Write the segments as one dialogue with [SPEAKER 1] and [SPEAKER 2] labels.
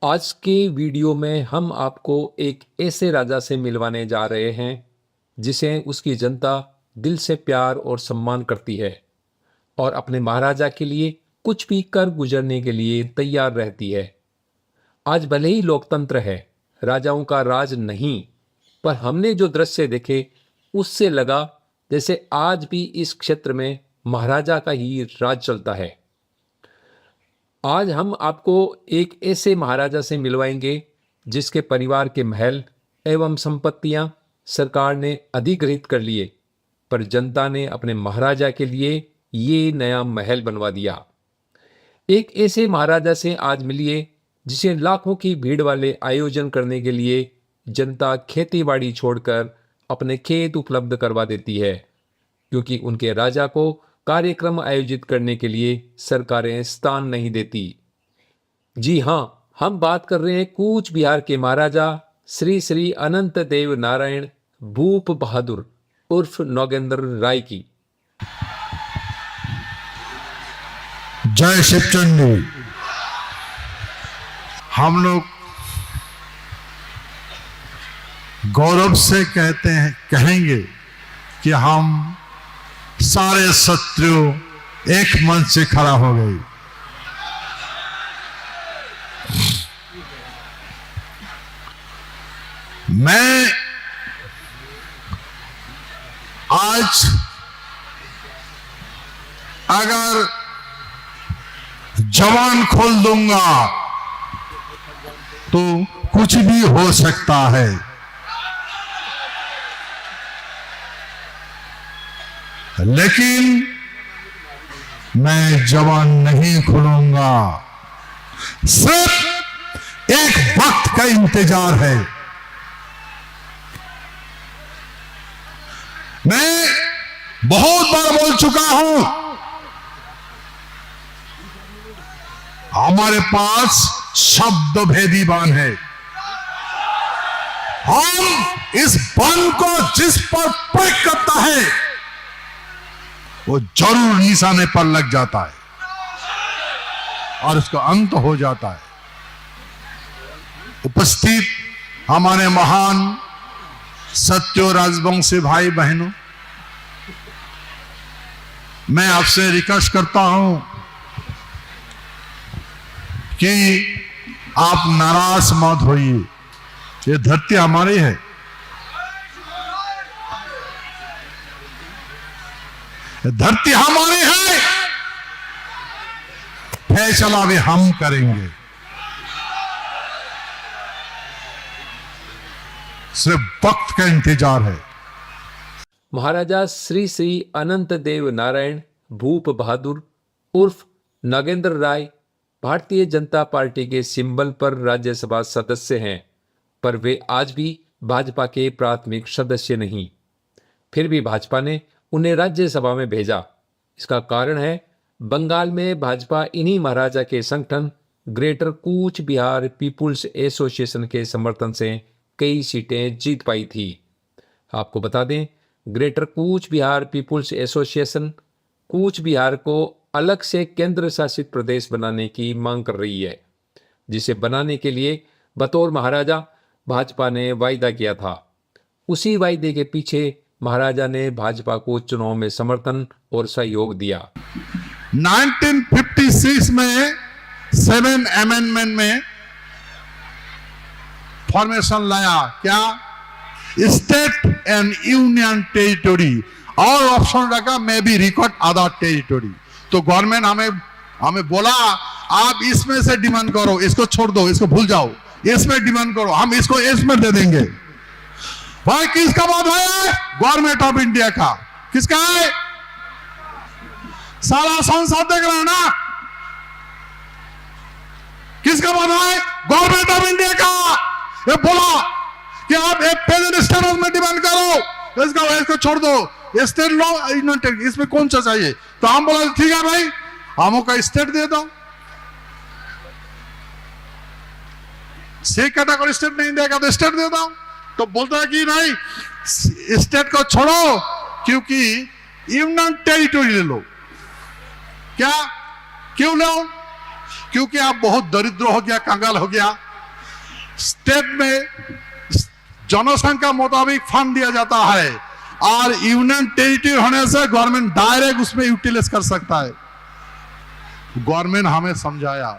[SPEAKER 1] आज के वीडियो में हम आपको एक ऐसे राजा से मिलवाने जा रहे हैं जिसे उसकी जनता दिल से प्यार और सम्मान करती है और अपने महाराजा के लिए कुछ भी कर गुजरने के लिए तैयार रहती है। आज भले ही लोकतंत्र है, राजाओं का राज नहीं, पर हमने जो दृश्य देखे उससे लगा जैसे आज भी इस क्षेत्र में महाराजा का ही राज चलता है। आज हम आपको एक ऐसे महाराजा से मिलवाएंगे जिसके परिवार के महल एवं संपत्तियां सरकार ने अधिग्रहित कर लिए, पर जनता ने अपने महाराजा के लिए ये नया महल बनवा दिया। एक ऐसे महाराजा से आज मिलिए जिसे लाखों की भीड़ वाले आयोजन करने के लिए जनता खेतीबाड़ी छोड़कर अपने खेत उपलब्ध करवा देती है, क्योंकि उनके राजा को कार्यक्रम आयोजित करने के लिए सरकारें स्थान नहीं देती। जी हां, हम बात कर रहे हैं कूच बिहार के महाराजा श्री श्री अनंत देव नारायण भूप बहादुर उर्फ नौगेंद्र राय की।
[SPEAKER 2] जय शिवचंडी। हम लोग गौरव से कहेंगे कि हम सारे शत्रु एक मंच से खड़ा हो गए। मैं आज अगर जवान खोल दूंगा तो कुछ भी हो सकता है, लेकिन मैं जवान नहीं खोलूंगा। सिर्फ एक वक्त का इंतजार है। मैं बहुत बार बोल चुका हूं, हमारे पास शब्द भेदी बाण है। हम इस बाण को जिस पर प्रयोग करता है वो जरूर निशाने पर लग जाता है और उसका अंत हो जाता है। उपस्थित हमारे महान सत्यो राजवंशी भाई बहनों, मैं आपसे रिक्वेस्ट करता हूं कि आप नाराज मत होइए। ये धरती हमारी है, धरती हमारी है, फैसला भी हम करेंगे। सिर्फ वक्त का इंतजार है।
[SPEAKER 1] महाराजा श्री श्री अनंत देव नारायण भूप बहादुर उर्फ नागेंद्र राय भारतीय जनता पार्टी के सिंबल पर राज्यसभा सदस्य हैं, पर वे आज भी भाजपा के प्राथमिक सदस्य नहीं। फिर भी भाजपा ने उन्हें राज्यसभा में भेजा। इसका कारण है बंगाल में भाजपा इन्हीं महाराजा के संगठन greater Cooch Behar people's association के समर्थन से कई सीटें जीत पाई थी। आपको बता दें, greater Cooch Behar people's association Cooch Behar को अलग से केंद्र शासित प्रदेश बनाने की मांग कर रही है, जिसे बनाने के लिए बतौर महाराजा भाजपा ने वायदा किया था। उसी वायदे के पीछे महाराजा ने भाजपा को चुनाव में समर्थन और सहयोग दिया।
[SPEAKER 2] 1956 में 7 अमेंडमेंट में फॉर्मेशन लाया, क्या? स्टेट एंड यूनियन टेरिटोरी, और ऑप्शन रखा may be record other territory. तो गवर्नमेंट हमें बोला आप इसमें से डिमांड करो, इसको छोड़ दो, इसको भूल जाओ, इसमें डिमांड करो, हम इसको इसमें दे देंगे। भाई किसका बात है? गवर्नमेंट ऑफ इंडिया का। किसका है? सारा संसद देख रहा है ना। किसका बात है? गवर्नमेंट ऑफ इंडिया का। ये बोला कि आप एक प्रेजेंट स्टेटस में डिमांड करो, इसको छोड़ दो, स्टेट लॉ इसमें कौन सा चाहिए? तो हम बोला ठीक है भाई, हमों का स्टेट दे दो। से कैटेगरी स्टेट नहीं देगा तो स्टेट दे दो। तो बोलता है कि नहीं, स्टेट को छोड़ो, क्योंकि यूनियन टेरिटोरी ले लो। क्या? क्यों लो? क्योंकि आप बहुत दरिद्र हो गया, कंगाल हो गया, स्टेट में जनसंख्या मुताबिक फंड दिया जाता है और यूनियन टेरिटरी होने से गवर्नमेंट डायरेक्ट उसमें यूटिलाइज कर सकता है। गवर्नमेंट हमें समझाया,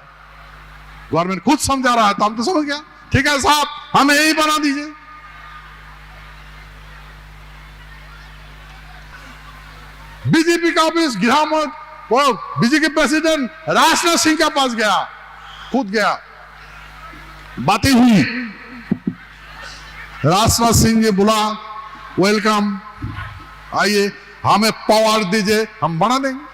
[SPEAKER 2] गवर्नमेंट खुद समझा रहा है तो हम तो समझ गया, ठीक है साहब हमें यही बना दीजिए। बीजेपी का ऑफिस वो बीजेपी प्रेसिडेंट राजनाथ सिंह के पास गया, खुद गया, बातें हुई। राजनाथ सिंह ने बोला वेलकम, आइए हमें पावर दीजिए, हम बना देंगे,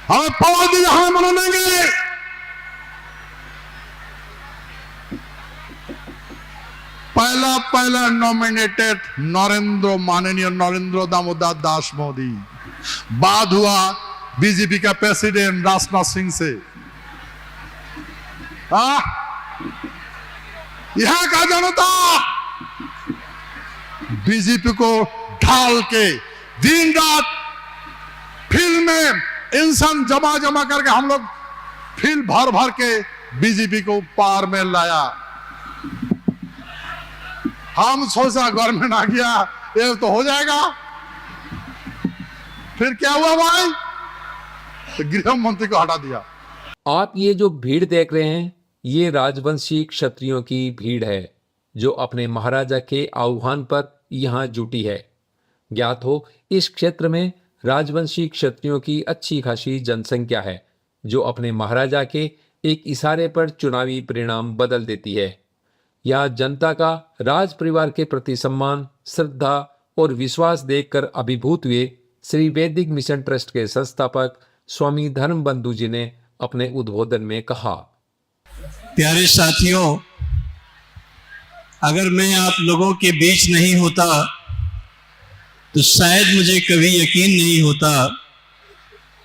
[SPEAKER 2] हमें पावर दीजिए, हम बना देंगे। पहला नॉमिनेटेड माननीय नरेंद्र दामोदर दास मोदी, बाद हुआ बीजेपी का प्रेसिडेंट राजनाथ सिंह से। यहां का जनता बीजेपी को ढाल के दिन रात फील्ड में इंसान जमा करके हम लोग फील्ड भर के बीजेपी को पार में लाया। हम सोचा गवर्नमेंट आ गया ये तो हो जाएगा, फिर क्या हुआ भाई, तो गृह मंत्री को हटा दिया।
[SPEAKER 1] आप ये जो भीड़ देख रहे हैं ये राजवंशी क्षत्रियों की भीड़ है जो अपने महाराजा के आह्वान पर यहाँ जुटी है। ज्ञात हो इस क्षेत्र में राजवंशी क्षत्रियों की अच्छी खासी जनसंख्या है जो अपने महाराजा के एक इशारे पर चुनावी परिणाम बदल देती है। यह जनता का राज परिवार के प्रति सम्मान, श्रद्धा और विश्वास देखकर अभिभूत हुए श्री वैदिक मिशन ट्रस्ट के संस्थापक स्वामी धर्मबंधु जी ने अपने उद्बोधन में कहा।
[SPEAKER 3] प्यारे साथियों, अगर मैं आप लोगों के बीच नहीं होता तो शायद मुझे कभी यकीन नहीं होता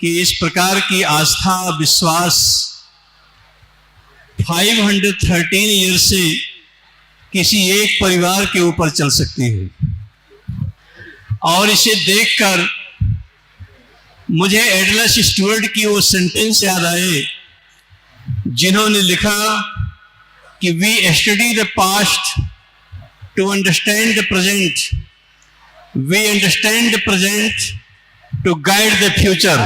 [SPEAKER 3] कि इस प्रकार की आस्था, विश्वास 513 ईयर से किसी एक परिवार के ऊपर चल सकती है। और इसे देखकर मुझे एडलस स्टुअर्ट की वो सेंटेंस याद आए जिन्होंने लिखा कि we study the past to understand the present, we understand the present to guide the future.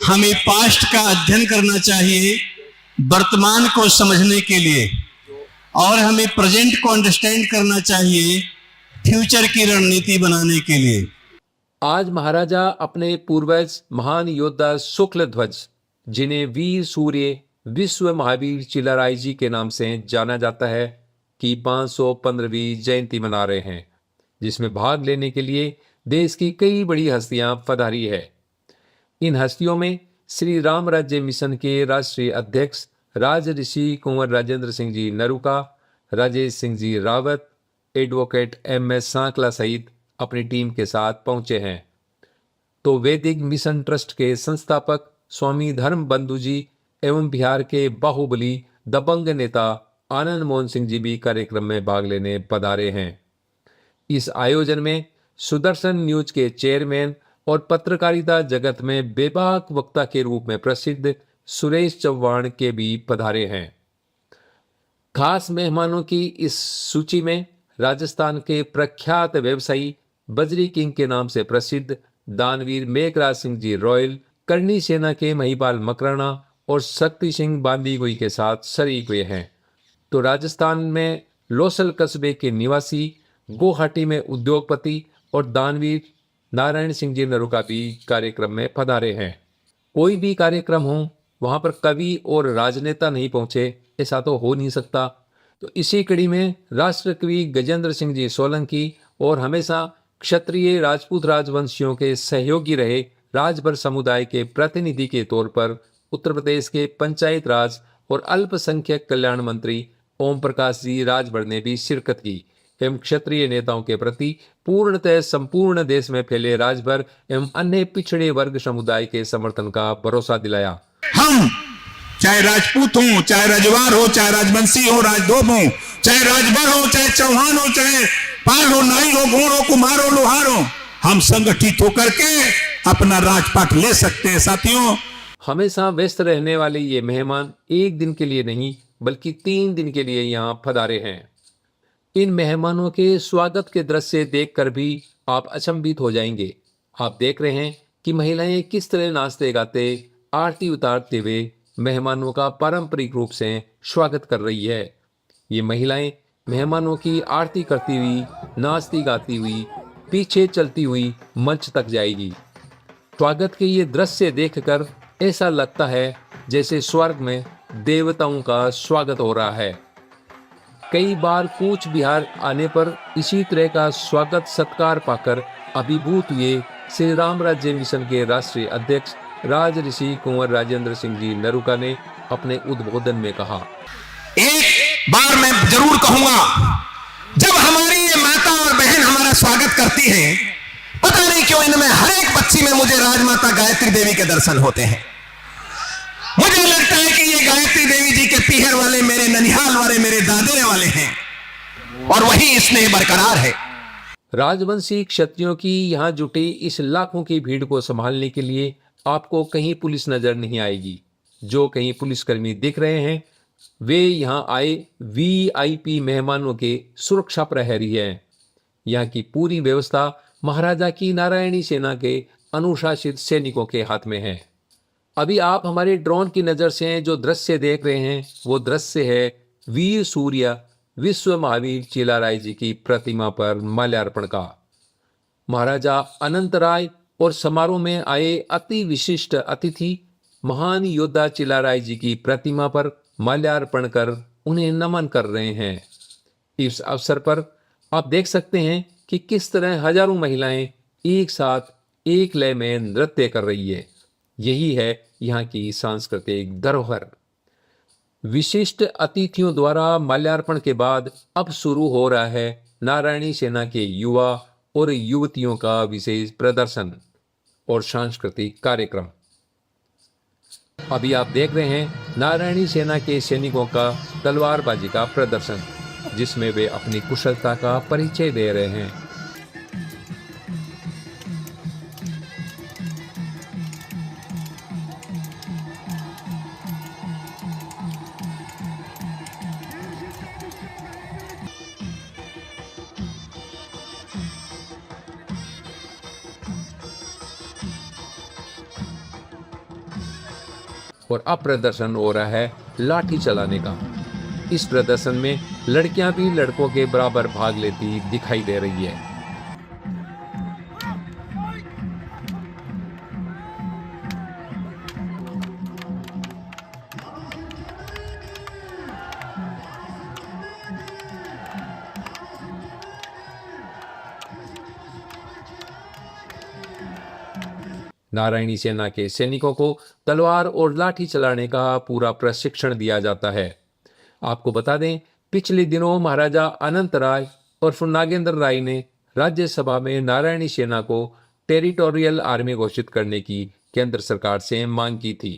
[SPEAKER 3] हमें पास्ट का अध्ययन करना चाहिए वर्तमान को समझने के लिए, और हमें प्रेजेंट को अंडरस्टैंड करना चाहिए फ्यूचर की रणनीति बनाने के लिए।
[SPEAKER 1] आज महाराजा अपने पूर्वज महान योद्धा शुक्ल ध्वज, जिन्हें वीर सूर्य विश्व महावीर चिल्लाराय जी के नाम से जाना जाता है, की 515वीं जयंती मना रहे हैं, जिसमें भाग लेने के लिए देश की कई बड़ी हस्तियां पधारी है। इन हस्तियों में श्री राम राज्य मिशन के राष्ट्रीय अध्यक्ष राज ऋषि कुंवर राजेंद्र सिंह जी नरूका, राजेश सिंह जी रावत, एडवोकेट MS सांकला सहित अपनी टीम के साथ पहुंचे हैं। तो वैदिक मिशन ट्रस्ट के संस्थापक स्वामी धर्मबंधु जी एवं बिहार के बाहुबली दबंग नेता आनंद मोहन सिंह जी भी कार्यक्रम में भाग लेने पधारे हैं। इस आयोजन में सुदर्शन न्यूज के चेयरमैन और पत्रकारिता जगत में बेबाक वक्ता के रूप में प्रसिद्ध सुरेश चौहान के भी पधारे हैं। खास मेहमानों की इस सूची में राजस्थान के प्रख्यात व्यवसायी बजरी किंग के नाम से प्रसिद्ध दानवीर मेघराज सिंह जी रॉयल, करनी सेना के महिपाल मकराना और शक्ति सिंह बांदीगुई के साथ शरीक हुए हैं। तो राजस्थान में लोसल कस्बे के निवासी, गुवाहाटी में उद्योगपति और दानवीर नारायण सिंह जी नरूका भी कार्यक्रम में पधारे हैं। कोई भी कार्यक्रम हो वहां पर कवि और राजनेता नहीं पहुंचे, ऐसा तो हो नहीं सकता। तो इसी कड़ी में राष्ट्रकवि गजेंद्र सिंह जी सोलंकी और हमेशा क्षत्रिय राजपूत राजवंशियों के सहयोगी रहे राजभर समुदाय के प्रतिनिधि के तौर पर उत्तर प्रदेश के पंचायत राज और अल्पसंख्यक कल्याण मंत्री ओम प्रकाश जी राजभर ने भी शिरकत की एवं क्षत्रिय नेताओं के प्रति पूर्णतः संपूर्ण देश में फैले राजभर एवं अन्य पिछड़े वर्ग समुदाय के समर्थन का भरोसा दिलाया।
[SPEAKER 4] हम चाहे राजपूत हो, चाहे राजवार हो, चाहे राजवंशी हो, राजदोब हो, चाहे राजभर हो, चाहे चौहान हो, चाहे पाल हो, नाई हो, गोर हो, कुम्हार हो, लोहार हो, हम संगठित होकर के अपना राजपाट ले सकते हैं। साथियों,
[SPEAKER 1] हमेशा व्यस्त रहने वाले ये मेहमान एक दिन के लिए नहीं बल्कि 3 दिन के लिए यहाँ पधारे हैं। इन मेहमानों के स्वागत के दृश्य देखकर भी आप अचंभित हो जाएंगे। आप देख रहे हैं कि महिलाएं किस तरह नाचते गाते आरती उतारते हुए मेहमानों का पारंपरिक रूप से स्वागत कर रही है। ये महिलाएं मेहमानों की आरती करती हुई, नाचती गाती हुई, पीछे चलती हुई मंच तक जाएगी। स्वागत के ये दृश्य देखकर ऐसा लगता है जैसे स्वर्ग में देवताओं का स्वागत हो रहा है। कई बार कूच बिहार आने पर इसी तरह का स्वागत सत्कार पाकर अभिभूत हुए श्री राम राज्य मिशन के राष्ट्रीय अध्यक्ष राज ऋषि कुंवर राजेंद्र सिंह जी नरूका ने अपने उद्बोधन में कहा,
[SPEAKER 5] एक बार मैं जरूर कहूंगा, जब हमारी ये माता और बहन हमारा स्वागत करती हैं, पता नहीं क्यों इनमें हर एक बच्ची में मुझे राजमाता गायत्री देवी के दर्शन होते हैं। मुझे लगता है कि ये गायत्री देवी जी के पीहर वाले, मेरे ननिहाल वाले, मेरे दादरे वाले हैं और वही स्नेह बरकरार है।
[SPEAKER 1] राजवंशी क्षत्रियों की यहाँ जुटी इस लाखों की भीड़ को संभालने के लिए आपको कहीं पुलिस नजर नहीं आएगी। जो कहीं पुलिसकर्मी दिख रहे हैं वे यहाँ आए वीआईपी मेहमानों के सुरक्षा प्रहरी हैं। यहाँ की पूरी व्यवस्था महाराजा की नारायणी सेना के अनुशासित सैनिकों के हाथ में है। अभी आप हमारे ड्रोन की नज़र से जो दृश्य देख रहे हैं वो दृश्य है वीर सूर्य विश्व महावीर चिलाराय जी की प्रतिमा पर माल्यार्पण का। महाराजा अनंत राय और समारोह में आए अति विशिष्ट अतिथि महान योद्धा चिलाराय जी की प्रतिमा पर माल्यार्पण कर उन्हें नमन कर रहे हैं। इस अवसर पर आप देख सकते हैं कि किस तरह हजारों महिलाएं एक साथ एक लय में नृत्य कर रही है। यही है यहाँ की सांस्कृतिक धरोहर। विशिष्ट अतिथियों द्वारा माल्यार्पण के बाद अब शुरू हो रहा है नारायणी सेना के युवा और युवतियों का विशेष प्रदर्शन और सांस्कृतिक कार्यक्रम। अभी आप देख रहे हैं नारायणी सेना के सैनिकों का तलवारबाजी का प्रदर्शन, जिसमें वे अपनी कुशलता का परिचय दे रहे हैं। और अब प्रदर्शन हो रहा है लाठी चलाने का। इस प्रदर्शन में लड़कियां भी लड़कों के बराबर भाग लेती दिखाई दे रही है। नारायणी सेना के सैनिकों को तलवार और लाठी चलाने का पूरा प्रशिक्षण दिया जाता है। आपको बता दें, पिछले दिनों महाराजा अनंत राय और नागेंद्र राय ने राज्यसभा में नारायणी सेना को टेरिटोरियल आर्मी घोषित करने की केंद्र सरकार से मांग की थी।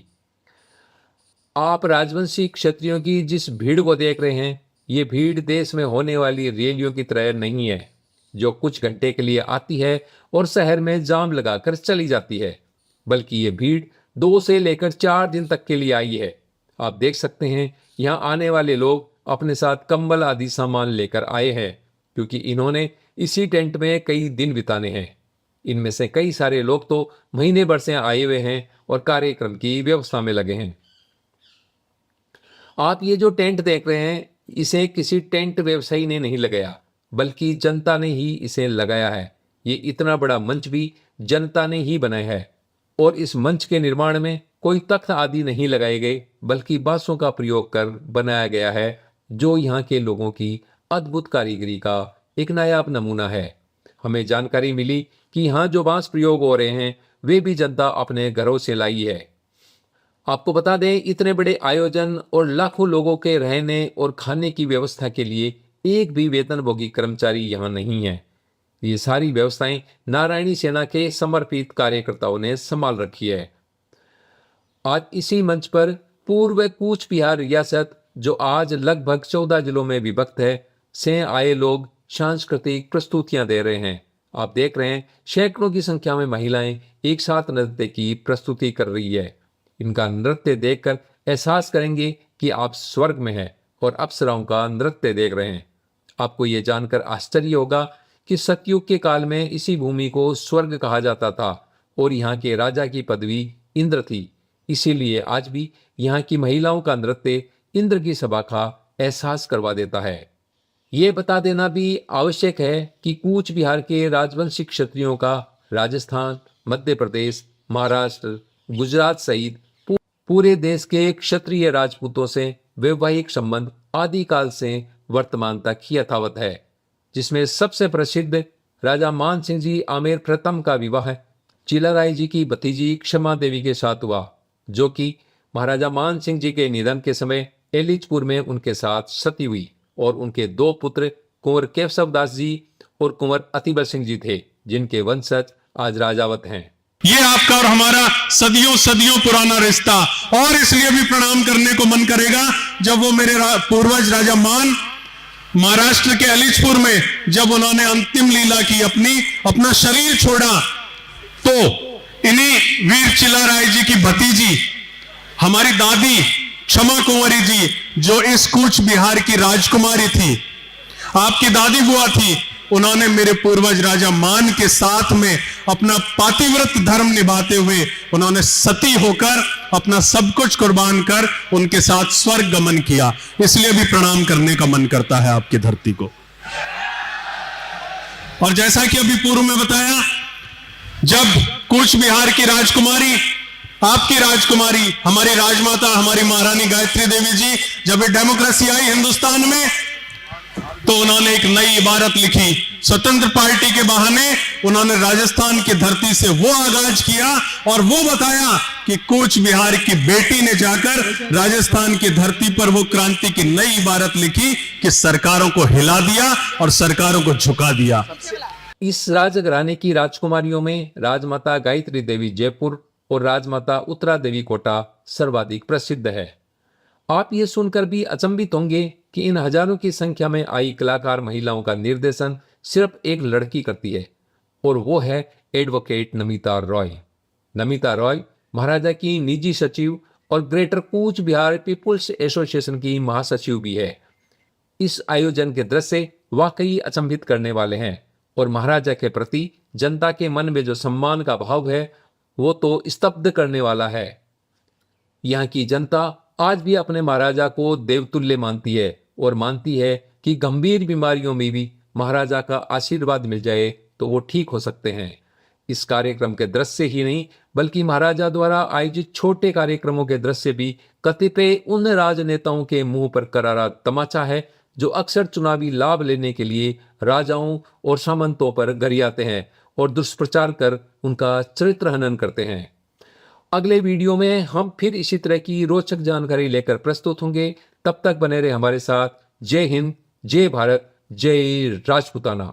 [SPEAKER 1] आप राजवंशी क्षत्रियों की जिस भीड़ को देख रहे हैं, ये भीड़ देश में होने वाली रैलियों की तरह नहीं है, जो कुछ घंटे के लिए आती है और शहर में जाम लगाकर चली जाती है, बल्कि ये भीड़ 2 से लेकर 4 दिन तक के लिए आई है। आप देख सकते हैं यहाँ आने वाले लोग अपने साथ कंबल आदि सामान लेकर आए हैं, क्योंकि इन्होंने इसी टेंट में कई दिन बिताने हैं। इनमें से कई सारे लोग तो महीने भर से आए हुए हैं और कार्यक्रम की व्यवस्था में लगे हैं। आप ये जो टेंट देख रहे हैं, इसे किसी टेंट व्यवसायी ने नहीं लगाया, बल्कि जनता ने ही इसे लगाया है। ये इतना बड़ा मंच भी जनता ने ही बनाया है और इस मंच के निर्माण में कोई तख्त आदि नहीं लगाए गए, बल्कि बांसों का प्रयोग कर बनाया गया है, जो यहाँ के लोगों की अद्भुत कारीगरी का एक नायाब नमूना है। हमें जानकारी मिली कि यहाँ जो बांस प्रयोग हो रहे हैं वे भी जनता अपने घरों से लाई है। आपको बता दें, इतने बड़े आयोजन और लाखों लोगों के रहने और खाने की व्यवस्था के लिए एक भी वेतनभोगी कर्मचारी यहाँ नहीं है। ये सारी व्यवस्थाएं नारायणी सेना के समर्पित कार्यकर्ताओं ने संभाल रखी है। आज इसी मंच पर पूर्व कूच बिहार रियासत, जो आज लगभग 14 जिलों में विभक्त है, से आए लोग सांस्कृतिक प्रस्तुतियां दे रहे हैं। आप देख रहे हैं सैकड़ों की संख्या में महिलाएं एक साथ नृत्य की प्रस्तुति कर रही है। इनका नृत्य देखकर एहसास करेंगे कि आप स्वर्ग में हैं और अप्सराओं का नृत्य देख रहे हैं। आपको ये जानकर आश्चर्य होगा कि सतयुग के काल में इसी भूमि को स्वर्ग कहा जाता था और यहाँ के राजा की पदवी इंद्र थी। इसीलिए आज भी यहाँ की महिलाओं का नृत्य इंद्र की सभा का एहसास करवा देता है। ये बता देना भी आवश्यक है कि कूच बिहार के राजवंशी क्षत्रियों का राजस्थान, मध्य प्रदेश, महाराष्ट्र, गुजरात सहित पूरे देश के क्षत्रिय राजपूतों से वैवाहिक संबंध आदिकाल से वर्तमान तक यथावत है, जिसमें सबसे प्रसिद्ध राजा मान सिंह जी आमेर प्रथम का विवाह चिलाराय जी की भतीजी क्षमा देवी के साथ हुआ, जो कि महाराजा मान सिंह जी के निधन के समय एलिचपुर में उनके साथ सती हुई और उनके 2 पुत्र कुंवर केशव दास जी और कुंवर अतिबर सिंह जी थे, जिनके वंशज आज राजावत हैं।
[SPEAKER 6] ये आपका और हमारा सदियों सदियों पुराना रिश्ता, और इसलिए भी प्रणाम करने को मन करेगा जब वो मेरे पूर्वज राजा मान महाराष्ट्र के अलीचपुर में जब उन्होंने अंतिम लीला की, अपना शरीर छोड़ा, तो इन्हीं वीर चिलाराय जी की भतीजी हमारी दादी क्षमा कुंवरी जी, जो इस कूच बिहार की राजकुमारी थी, आपकी दादी बुआ थी, उन्होंने मेरे पूर्वज राजा मान के साथ में अपना पातिव्रत धर्म निभाते हुए उन्होंने सती होकर अपना सब कुछ कुर्बान कर उनके साथ स्वर्ग गमन किया। इसलिए भी प्रणाम करने का मन करता है आपकी धरती को। और जैसा कि अभी पूर्व में बताया, जब कूच बिहार की राजकुमारी, आपकी राजकुमारी, हमारी राजमाता, हमारी महारानी गायत्री देवी जी, जब ये डेमोक्रेसी आई हिंदुस्तान में, तो उन्होंने एक नई इबारत लिखी। स्वतंत्र पार्टी के बहाने उन्होंने राजस्थान की धरती से वो आगाज किया और वो बताया कि कूच बिहार की बेटी ने जाकर राजस्थान की धरती पर वो क्रांति की नई इबारत लिखी कि सरकारों को हिला दिया और सरकारों को झुका दिया।
[SPEAKER 1] इस राजघराने की राजकुमारियों में राजमाता गायत्री देवी जयपुर और राजमाता उत्तरा देवी कोटा सर्वाधिक प्रसिद्ध है। आप ये सुनकर भी अचंभित होंगे कि इन हजारों की संख्या में आई कलाकार महिलाओं का निर्देशन सिर्फ एक लड़की करती है, और वो है एडवोकेट नमिता रॉय। नमिता रॉय महाराजा की निजी सचिव और greater Cooch Behar people's association की महासचिव भी है। इस आयोजन के दृश्य वाकई अचंभित करने वाले हैं और महाराजा के प्रति जनता के मन में जो सम्मान का भाव है वो तो स्तब्ध करने वाला है। यहाँ की जनता आज भी अपने महाराजा को देवतुल्य मानती है और मानती है कि गंभीर बीमारियों में भी महाराजा का आशीर्वाद मिल जाए तो वो ठीक हो सकते हैं। इस कार्यक्रम के दृश्य ही नहीं बल्कि महाराजा द्वारा आयोजित छोटे कार्यक्रमों के दृश्य भी कतिपय उन राजनेताओं के मुंह पर करारा तमाचा है जो अक्सर चुनावी लाभ लेने के लिए राजाओं और सामंतों पर गरियाते हैं और दुष्प्रचार कर उनका चरित्र हनन करते हैं। अगले वीडियो में हम फिर इसी तरह की रोचक जानकारी लेकर प्रस्तुत होंगे। तब तक बने रहे हमारे साथ। जय हिंद, जय भारत, जय राजपूताना।